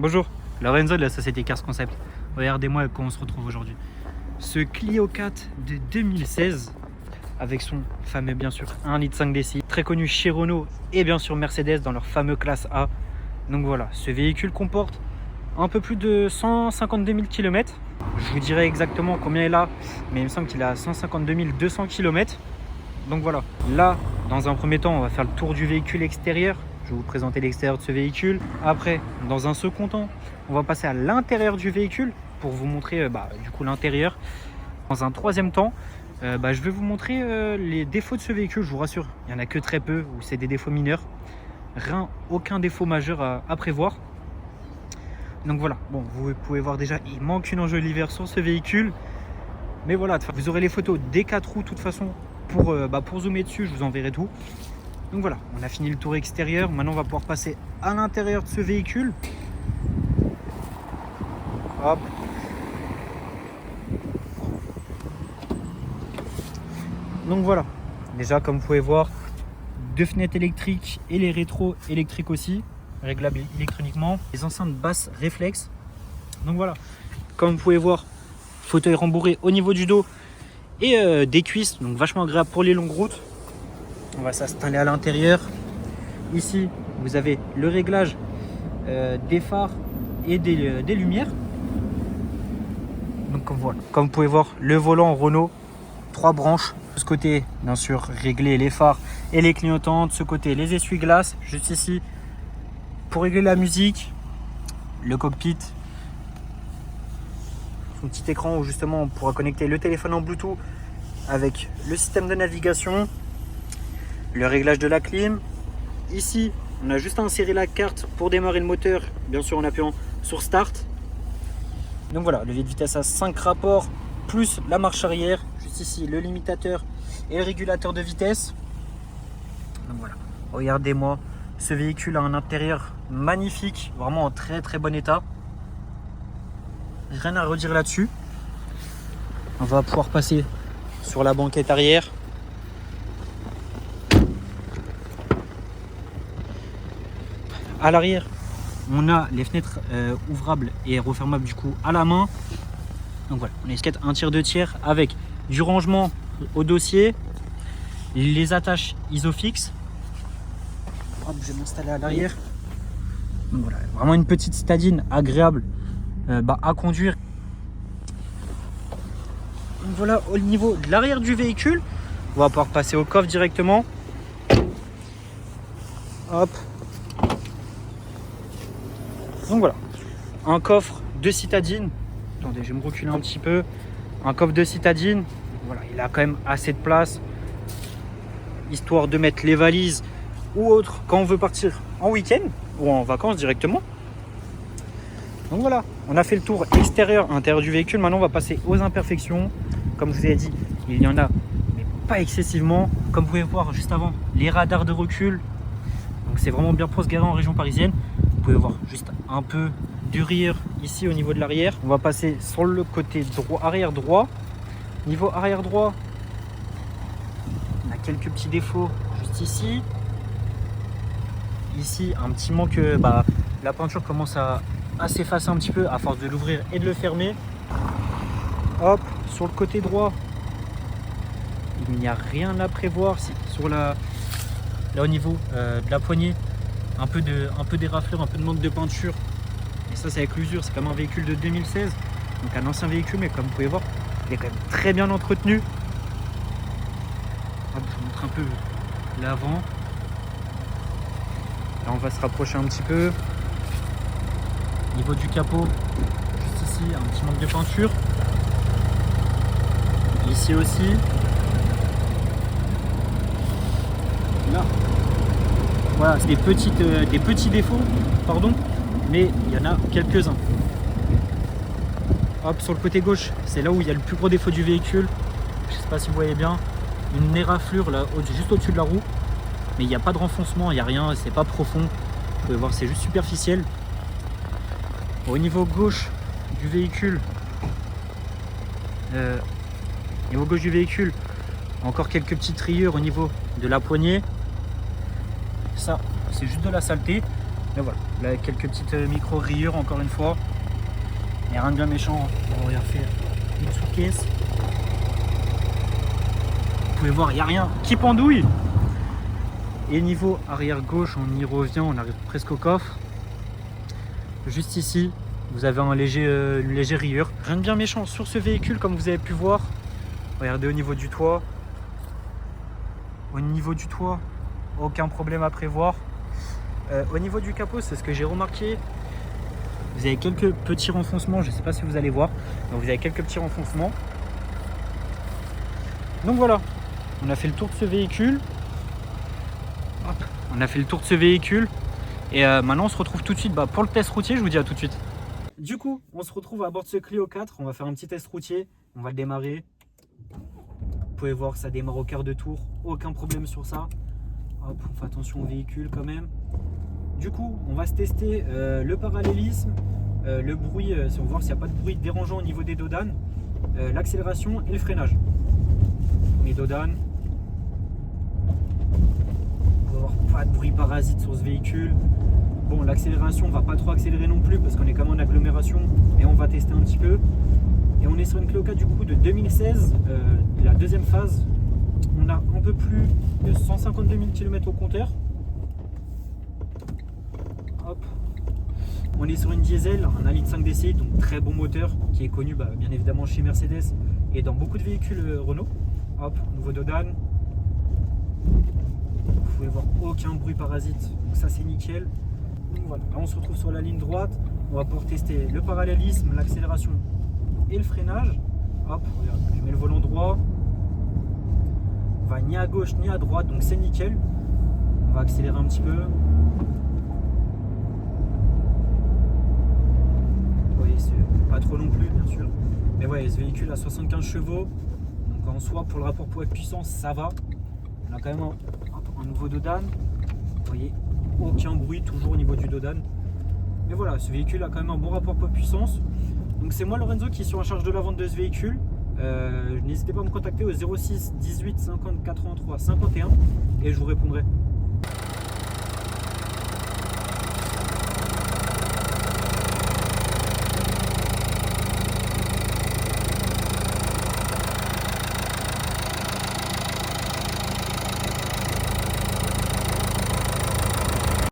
Bonjour, Lorenzo de la société Cars Concept. Regardez-moi comment on se retrouve aujourd'hui. Ce Clio 4 de 2016 avec son fameux bien sûr 1,5 litre d'essai, très connu chez Renault et bien sûr Mercedes dans leur fameux classe A. Donc voilà, ce véhicule comporte un peu plus de 152 000 km. Je vous dirai exactement combien il a, mais il me semble qu'il a 152 200 km. Donc voilà, là dans un premier temps on va faire le tour du véhicule extérieur. Je vais vous présenter l'extérieur de ce véhicule. Après, dans un second temps, on va passer à l'intérieur du véhicule pour vous montrer du coup l'intérieur. Dans un troisième temps, je vais vous montrer les défauts de ce véhicule. Je vous rassure, il n'y en a que très peu ou c'est des défauts mineurs. Aucun défaut majeur à prévoir. Donc voilà, bon, vous pouvez voir déjà, il manque une enjoliveur sur ce véhicule. Mais voilà, vous aurez les photos des 4 roues de toute façon pour zoomer dessus, je vous enverrai tout. Donc voilà, on a fini le tour extérieur. Maintenant, on va pouvoir passer à l'intérieur de ce véhicule. Hop. Donc voilà, déjà comme vous pouvez voir, 2 fenêtres électriques et les rétros électriques aussi, réglables électroniquement. Les enceintes basses réflexes. Donc voilà, comme vous pouvez voir, fauteuil rembourré au niveau du dos et des cuisses, donc vachement agréable pour les longues routes. On va s'installer à l'intérieur. Ici, vous avez le réglage des phares et des lumières. Donc voilà, comme vous pouvez voir, le volant Renault, 3 branches. De ce côté, bien sûr, régler les phares et les clignotants. De ce côté, les essuie-glaces. Juste ici, pour régler la musique, le cockpit. Son petit écran où justement on pourra connecter le téléphone en Bluetooth avec le système de navigation. Le réglage de la clim. Ici, on a juste à insérer la carte pour démarrer le moteur, bien sûr en appuyant sur Start. Donc voilà, levier de vitesse à 5 rapports, plus la marche arrière. Juste ici, le limitateur et le régulateur de vitesse. Donc voilà, regardez-moi, ce véhicule a un intérieur magnifique, vraiment en très très bon état. Rien à redire là-dessus. On va pouvoir passer sur la banquette arrière. À l'arrière, on a les fenêtres ouvrables et refermables du coup à la main. Donc voilà, on a un tir 2 tiers avec du rangement au dossier, les attaches Isofix. Hop, je vais m'installer à l'arrière. Donc voilà, vraiment une petite citadine agréable à conduire. Donc voilà, au niveau de l'arrière du véhicule, on va pouvoir passer au coffre directement. Hop. Donc voilà, un coffre de citadine. Attendez, je vais me reculer un petit peu. Un coffre de citadine. Voilà, il a quand même assez de place, histoire de mettre les valises ou autre quand on veut partir en week-end ou en vacances directement. Donc voilà, on a fait le tour extérieur, intérieur du véhicule. Maintenant, on va passer aux imperfections. Comme je vous ai dit, il y en a, mais pas excessivement. Comme vous pouvez voir juste avant, les radars de recul. Donc c'est vraiment bien pour se garer en région parisienne. Vous pouvez voir juste un peu du rire ici au niveau de l'arrière. On va passer sur le côté droit, arrière droit. Niveau arrière droit, on a quelques petits défauts juste ici. Ici, un petit manque, la peinture commence à s'effacer un petit peu à force de l'ouvrir et de le fermer. Hop, sur le côté droit, il n'y a rien à prévoir. Sur là au niveau de la poignée, un peu d'éraflure, un peu de manque de peinture. Et ça, c'est avec l'usure. C'est comme un véhicule de 2016, donc un ancien véhicule, mais comme vous pouvez voir, il est quand même très bien entretenu. Hop, je vous montre un peu l'avant. Là, on va se rapprocher un petit peu. Au niveau du capot, juste ici, un petit manque de peinture. Ici aussi. Là. Voilà, c'est des petits défauts, pardon, mais il y en a quelques-uns. Hop, sur le côté gauche, c'est là où il y a le plus gros défaut du véhicule. Je ne sais pas si vous voyez bien. Une éraflure là, juste au-dessus de la roue. Mais il n'y a pas de renfoncement, il n'y a rien, c'est pas profond. Vous pouvez voir, c'est juste superficiel. Au niveau gauche du véhicule, encore quelques petites rayures au niveau de la poignée. Ça, c'est juste de la saleté. Mais voilà, là quelques petites micro rayures encore une fois. Il n'y a rien de bien méchant. On va regarder une sous-caisse. Vous pouvez voir, il n'y a rien qui pendouille. Et niveau arrière gauche, on y revient, on arrive presque au coffre. Juste ici, vous avez une légère rayure. Rien de bien méchant sur ce véhicule, comme vous avez pu voir. Regardez au niveau du toit. Au niveau du toit, aucun problème à prévoir. Au niveau du capot, c'est ce que j'ai remarqué. Vous avez quelques petits renfoncements, je ne sais pas si vous allez voir. Donc vous avez quelques petits renfoncements. Donc voilà, on a fait le tour de ce véhicule. Hop, on a fait le tour de ce véhicule. Et maintenant on se retrouve tout de suite pour le test routier, je vous dis à tout de suite. Du coup, on se retrouve à bord de ce Clio 4. On va faire un petit test routier. On va le démarrer. Vous pouvez voir, ça démarre au quart de tour. Aucun problème sur ça. Hop, on fait attention au véhicule quand même. Du coup, on va se tester le parallélisme, le bruit, si on veut voir s'il n'y a pas de bruit dérangeant au niveau des dodanes, l'accélération et le freinage. Premier dodane. On va voir pas de bruit parasite sur ce véhicule. Bon, l'accélération, on va pas trop accélérer non plus parce qu'on est quand même en agglomération, mais on va tester un petit peu. Et on est sur une Clio 4 du coup de 2016, la deuxième phase. On a un peu plus de 152 000 km au compteur. Hop. On est sur une diesel, un 1,5 litre DCI, donc très bon moteur qui est connu bien évidemment chez Mercedes et dans beaucoup de véhicules Renault. Hop, nouveau dodane. Vous pouvez voir aucun bruit parasite, donc ça c'est nickel. Donc voilà, là on se retrouve sur la ligne droite. On va pouvoir tester le parallélisme, l'accélération et le freinage. Hop, regarde, je mets le volant droit. On va ni à gauche ni à droite, donc c'est nickel. On va accélérer un petit peu. Oui, c'est pas trop non plus, bien sûr. Mais ouais, ce véhicule a 75 chevaux. Donc en soi, pour le rapport poids-puissance, ça va. On a quand même un nouveau dodane. Vous voyez, aucun bruit, toujours au niveau du dodane. Mais voilà, ce véhicule a quand même un bon rapport poids-puissance. Donc c'est moi Lorenzo qui suis en charge de la vente de ce véhicule. N'hésitez pas à me contacter au 06 18 50 83 51 et je vous répondrai.